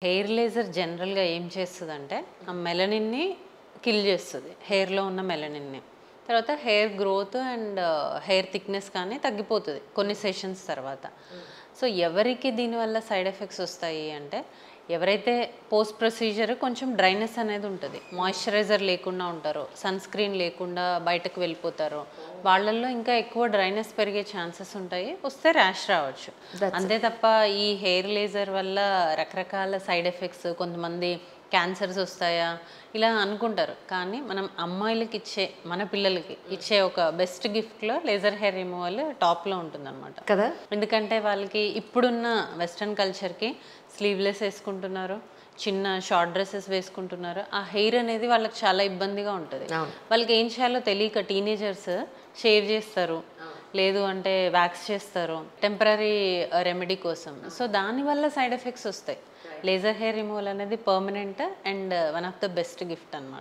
Hair laser జనరల్‌గా ఏం చేస్తదంటే, ఆ మెలనిన్‌ని కిల్ చేస్తది. హెయిర్‌లో ఉన్న మెలనిన్‌ని. తర్వాత hair growth and hair thickness కానీ తగ్గిపోతది కొన్ని సెషన్స్ తర్వాత. సో, ఎవరికి దీనివల్ల సైడ్ ఎఫెక్ట్స్ ఒస్తాయి అంటే, ఎవరైతే పోస్ట్ ప్రొసీజర్ కొంచెం డ్రైనెస్ అనేది ఉంటది. మాయిశ్చరైజర్ లేకుండా ఉంటారో, సన్ స్క్రీన్ లేకుండా బయటకు వెళ్ళిపోతారో, వాళ్ళల్లో ఇంకా ఎక్కువ డ్రైనెస్ పెరిగే ఛాన్సెస్ ఉంటాయి. వస్తే ర్యాష్ రావచ్చు. అంతే తప్ప ఈ హెయిర్ లేజర్ వల్ల రకరకాల సైడ్ ఎఫెక్ట్స్ కొంతమంది క్యాన్సర్స్ వస్తాయా ఇలా అనుకుంటారు. కానీ మనం అమ్మాయిలకి ఇచ్చే మన పిల్లలకి ఇచ్చే ఒక బెస్ట్ గిఫ్ట్‌లో లేజర్ హెయిర్ రిమూవల్ టాప్‌లో ఉంటుందన్నమాట. కదా! ఎందుకంటే వాళ్ళకి ఇప్పుడున్న వెస్టర్న్ కల్చర్‌కి స్లీవ్‌లెస్ వేసుకుంటున్నారు. చిన్న షార్ట్ డ్రెసెస్ వేసుకుంటున్నారు. ఆ హెయిర్ అనేది వాళ్ళకి చాలా ఇబ్బందిగా ఉంటది. అవును. వాళ్ళకి ఏం చేయాలో తెలియక టీనేజర్స్ షేవ్ చేస్తారు. లేదు అంటే వ్యాక్స్ చేస్తారు. టెంపరరీ రెమెడీ కోసం. సో, దానివల్ల సైడ్ ఎఫెక్ట్స్ వస్తాయి. లేజర్ హెయిర్ రిమూవల్ అనేది permanent and one of the best gift అన్నమాట.